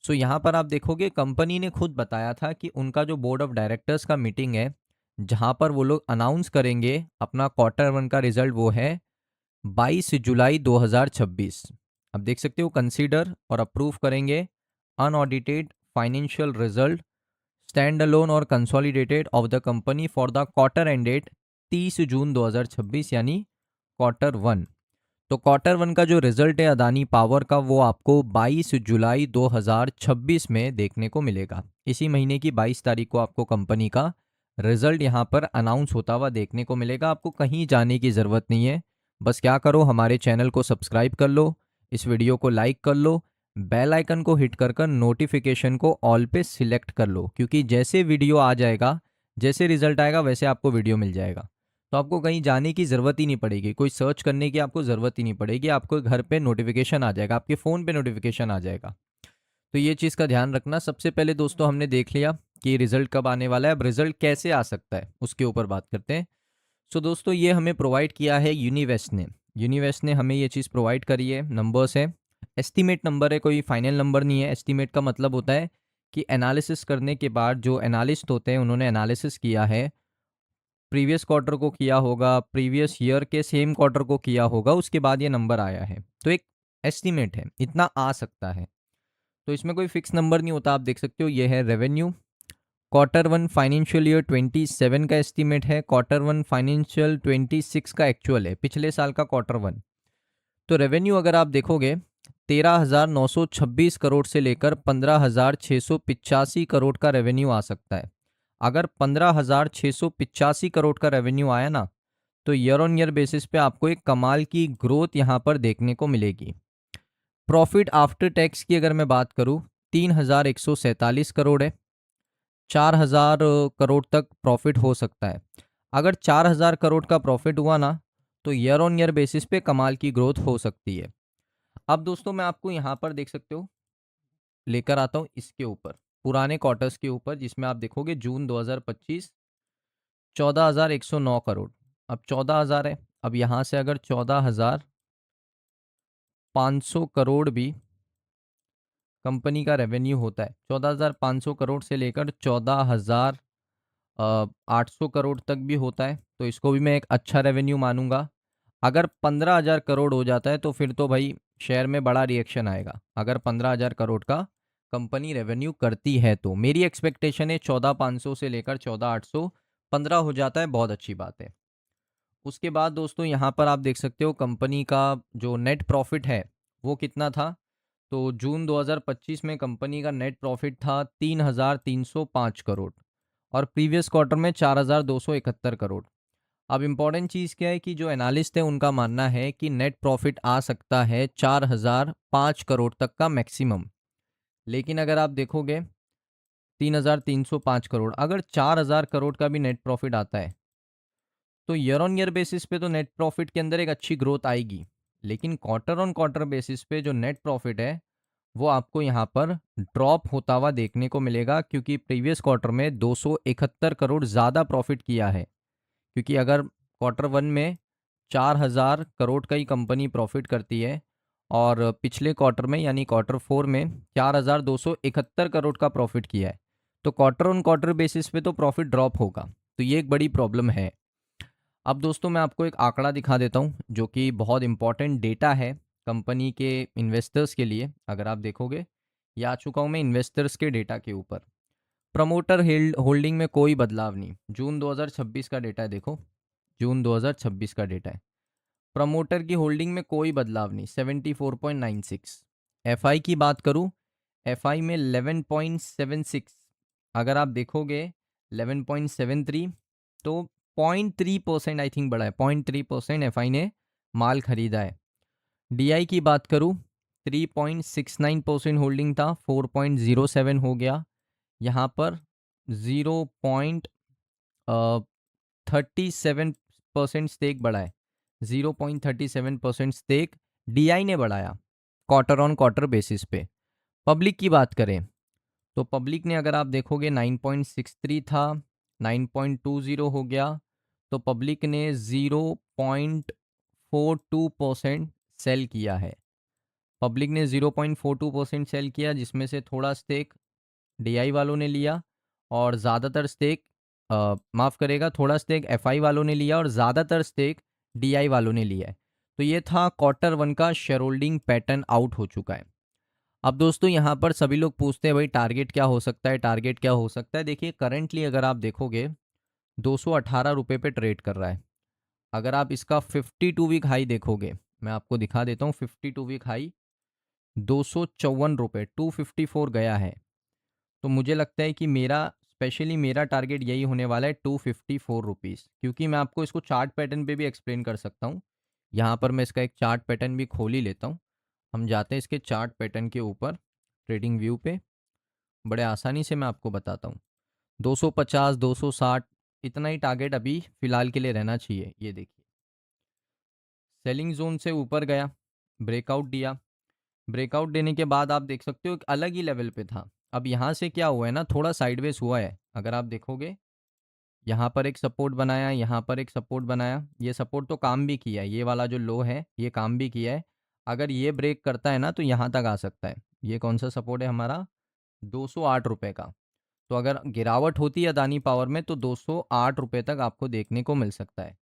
सो यहाँ पर आप देखोगे कंपनी ने खुद बताया था कि उनका जो बोर्ड ऑफ डायरेक्टर्स का मीटिंग है, जहाँ पर वो लोग अनाउंस करेंगे अपना क्वार्टर वन का रिजल्ट, वो है 22 जुलाई 2026। अब देख सकते हो, कंसीडर और अप्रूव करेंगे unaudited financial result stand alone और consolidated of the company for the quarter ended 30 June 2026, यानी क्वार्टर वन। तो क्वार्टर वन का जो रिजल्ट है अदानी पावर का, वो आपको 22 जुलाई 2026 में देखने को मिलेगा। इसी महीने की 22 तारीख को आपको कंपनी का रिजल्ट यहाँ पर अनाउंस होता हुआ देखने को मिलेगा। आपको कहीं जाने की ज़रूरत नहीं है, बस क्या करो, हमारे चैनल को सब्सक्राइब कर लो, इस वीडियो को लाइक कर लो, बेल आइकन को हिट कर नोटिफिकेशन को ऑल पे सिलेक्ट कर लो, क्योंकि जैसे वीडियो आ जाएगा, जैसे रिजल्ट आएगा वैसे आपको वीडियो मिल जाएगा। तो आपको कहीं जाने की ज़रूरत ही नहीं पड़ेगी, कोई सर्च करने की आपको ज़रूरत ही नहीं पड़ेगी, आपको घर पे नोटिफिकेशन आ जाएगा, आपके फ़ोन पे नोटिफिकेशन आ जाएगा। तो ये चीज़ का ध्यान रखना। सबसे पहले दोस्तों हमने देख लिया कि रिजल्ट कब आने वाला है, अब रिजल्ट कैसे आ सकता है उसके ऊपर बात करते हैं। सो दोस्तों, ये हमें प्रोवाइड किया है यूनिवेस्ट ने। यूनिवेस्ट ने हमें ये चीज़ प्रोवाइड करी है, नंबर्स है, एस्टीमेट नंबर है, कोई फाइनल नंबर नहीं है। एस्टीमेट का मतलब होता है कि एनालिसिस करने के बाद जो एनालिस्ट होते हैं उन्होंने एनालिसिस किया है, प्रीवियस क्वार्टर को किया होगा, प्रीवियस ईयर के सेम क्वार्टर को किया होगा, उसके बाद ये नंबर आया है, तो एक एस्टीमेट है, इतना आ सकता है। तो इसमें कोई फिक्स नंबर नहीं होता। आप देख सकते हो, ये है revenue. Quarter one financial year 27 का एस्टीमेट है, क्वार्टर वन फाइनेंशियल 26 का एक्चुअल है, पिछले साल का क्वार्टर वन। तो रेवेन्यू अगर आप देखोगे 13,926 करोड़ से लेकर 15,685 करोड़ का रेवेन्यू आ सकता है। अगर 15,685 करोड़ का रेवेन्यू आया ना, तो ईयर ऑन ईयर बेसिस पे आपको एक कमाल की ग्रोथ यहाँ पर देखने को मिलेगी। प्रॉफिट आफ्टर टैक्स की अगर मैं बात करूँ, 3,147 करोड़ है, 4,000 करोड़ तक प्रॉफिट हो सकता है। अगर 4,000 करोड़ का प्रॉफिट हुआ ना, तो ईयर ऑन ईयर बेसिस पे कमाल की ग्रोथ हो सकती है। अब दोस्तों मैं आपको यहाँ पर देख सकते हो लेकर आता हूँ इसके ऊपर, पुराने क्वार्टर्स के ऊपर, जिसमें आप देखोगे जून 2025 14,109 करोड़। अब 14,000 है, अब यहाँ से अगर 14,500 करोड़ भी कंपनी का रेवेन्यू होता है, 14,500 करोड़ से लेकर 14,800 करोड़ तक भी होता है, तो इसको भी मैं एक अच्छा रेवेन्यू मानूंगा। अगर 15,000 करोड़ हो जाता है तो फिर तो भाई शेयर में बड़ा रिएक्शन आएगा। अगर 15,000 करोड़ का कंपनी रेवेन्यू करती है तो मेरी एक्सपेक्टेशन है 14,500 से लेकर 14,800, 15 हो जाता है बहुत अच्छी बात है। उसके बाद दोस्तों यहाँ पर आप देख सकते हो कंपनी का जो नेट प्रॉफिट है वो कितना था। तो जून 2025 में कंपनी का नेट प्रॉफिट था 3,305 करोड़, और प्रीवियस क्वार्टर में 4,271 करोड़। अब इम्पॉर्टेंट चीज़ क्या है कि जो एनालिस्ट है उनका मानना है कि नेट प्रॉफिट आ सकता है 4,005 करोड़ तक का मैक्सिमम। लेकिन अगर आप देखोगे 3,305 करोड़, अगर 4,000 करोड़ का भी नेट प्रॉफिट आता है, तो ईयर ऑन ईयर बेसिस पे तो नेट प्रॉफिट के अंदर एक अच्छी ग्रोथ आएगी। लेकिन क्वार्टर ऑन क्वार्टर बेसिस पे जो नेट प्रॉफिट है वो आपको यहाँ पर ड्रॉप होता हुआ देखने को मिलेगा, क्योंकि प्रीवियस क्वार्टर में 271 करोड़ ज़्यादा प्रॉफिट किया है। क्योंकि अगर क्वार्टर वन में 4,000 करोड़ का ही कंपनी प्रॉफिट करती है, और पिछले क्वार्टर में यानी क्वार्टर फोर में 4,271 करोड़ का प्रॉफिट किया है, तो क्वार्टर ऑन क्वार्टर बेसिस पे तो प्रॉफिट ड्रॉप होगा। तो ये एक बड़ी प्रॉब्लम है। अब दोस्तों मैं आपको एक आंकड़ा दिखा देता हूँ जो कि बहुत इंपॉर्टेंट डेटा है कंपनी के इन्वेस्टर्स के लिए। अगर आप देखोगे, ये आ चुका हूँ मैं इन्वेस्टर्स के डेटा के ऊपर। प्रमोटर होल्डिंग में कोई बदलाव नहीं, जून 2026 का डेटा है, देखो जून 2026 का डेटा है। प्रमोटर की होल्डिंग में कोई बदलाव नहीं, 74.96। एफआई की बात करूं, एफआई में 11.76। अगर आप देखोगे 11.73, तो 0.3% आई थिंक बढ़ा है, 0.3% एफआई ने माल खरीदा है। डीआई की बात करूं, 3.69% होल्डिंग था, 4.07 हो गया। यहाँ पर 0.37% स्टेक बढ़ा है, 0.37% स्टेक डीआई ने बढ़ाया क्वार्टर ऑन क्वार्टर बेसिस पे। पब्लिक की बात करें, तो पब्लिक ने अगर आप देखोगे 9.63 था, 9.20 हो गया, तो पब्लिक ने 0.42% सेल किया है। पब्लिक ने 0.42% सेल किया, जिसमें से थोड़ा स्टेक डीआई वालों ने लिया और ज़्यादातर स्टेक माफ़ करेगा, थोड़ा स्टेक एफआई वालों ने लिया और ज़्यादातर स्टेक डीआई वालों ने लिया है। तो ये था क्वार्टर वन का शेयर होल्डिंग पैटर्न आउट हो चुका है। अब दोस्तों यहाँ पर सभी लोग पूछते हैं भाई टारगेट क्या हो सकता है, टारगेट क्या हो सकता है। देखिए करंटली अगर आप देखोगे 218 रुपये पे ट्रेड कर रहा है। अगर आप इसका 52 वीक हाई देखोगे, मैं आपको दिखा देता हूँ, 52 वीक हाई 254 रुपये 254 गया है। तो मुझे लगता है कि मेरा स्पेशली मेरा टारगेट यही होने वाला है 254 रुपीज़, क्योंकि मैं आपको इसको चार्ट पैटर्न पे भी एक्सप्लेन कर सकता हूँ। यहाँ पर मैं इसका एक चार्ट पैटर्न भी खोल ही लेता हूँ। हम जाते हैं इसके चार्ट पैटर्न के ऊपर ट्रेडिंग व्यू पे, बड़े आसानी से मैं आपको बताता हूँ। 250 260 इतना ही टारगेट अभी फ़िलहाल के लिए रहना चाहिए। ये देखिए सेलिंग जोन से ऊपर गया, ब्रेकआउट दिया, ब्रेकआउट देने के बाद आप देख सकते हो एक अलग ही लेवल पे था। अब यहाँ से क्या हुआ है ना, थोड़ा साइडवेज हुआ है। अगर आप देखोगे यहाँ पर एक सपोर्ट बनाया, यहाँ पर एक सपोर्ट बनाया, ये सपोर्ट तो काम भी किया है, ये वाला जो लो है ये काम भी किया है। अगर ये ब्रेक करता है ना तो यहाँ तक आ सकता है। ये कौन सा सपोर्ट है हमारा, 208 रुपये का। तो अगर गिरावट होती है अदानी पावर में तो 208 रुपये तक आपको देखने को मिल सकता है।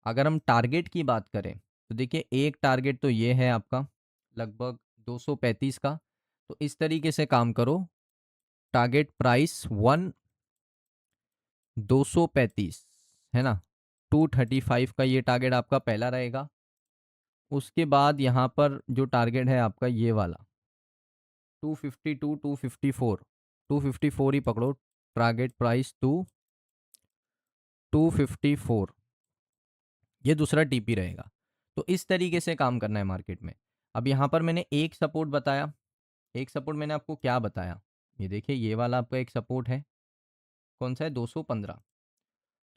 अगर हम टारगेट की बात करें तो देखिए एक टारगेट तो ये है आपका लगभग 235 का। तो इस तरीके से काम करो, टारगेट प्राइस 235 है ना, 235 का ये टारगेट आपका पहला रहेगा। उसके बाद यहाँ पर जो टारगेट है आपका ये वाला 252 254 254 ही पकड़ो, टारगेट प्राइस 254 ये दूसरा टीपी रहेगा। तो इस तरीके से काम करना है मार्केट में। अब यहाँ पर मैंने एक सपोर्ट बताया, एक सपोर्ट मैंने आपको क्या बताया, ये देखिए ये वाला आपका एक सपोर्ट है, कौन सा है, 215।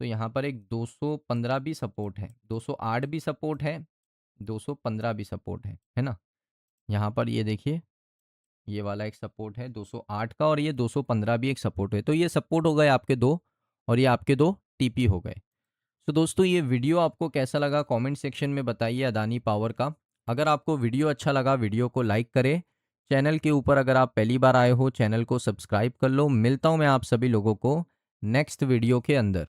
तो यहाँ पर एक 215 भी सपोर्ट है, 208 भी सपोर्ट है, 215 भी सपोर्ट है ना। यहाँ पर ये देखिए ये वाला एक सपोर्ट है 208 का और ये 215 भी एक सपोर्ट है। तो ये सपोर्ट हो गए आपके दो और ये आपके दो टीपी हो गए। तो दोस्तों ये वीडियो आपको कैसा लगा कमेंट सेक्शन में बताइए अदानी पावर का। अगर आपको वीडियो अच्छा लगा वीडियो को लाइक करें। चैनल के ऊपर अगर आप पहली बार आए हो चैनल को सब्सक्राइब कर लो। मिलता हूँ मैं आप सभी लोगों को नेक्स्ट वीडियो के अंदर।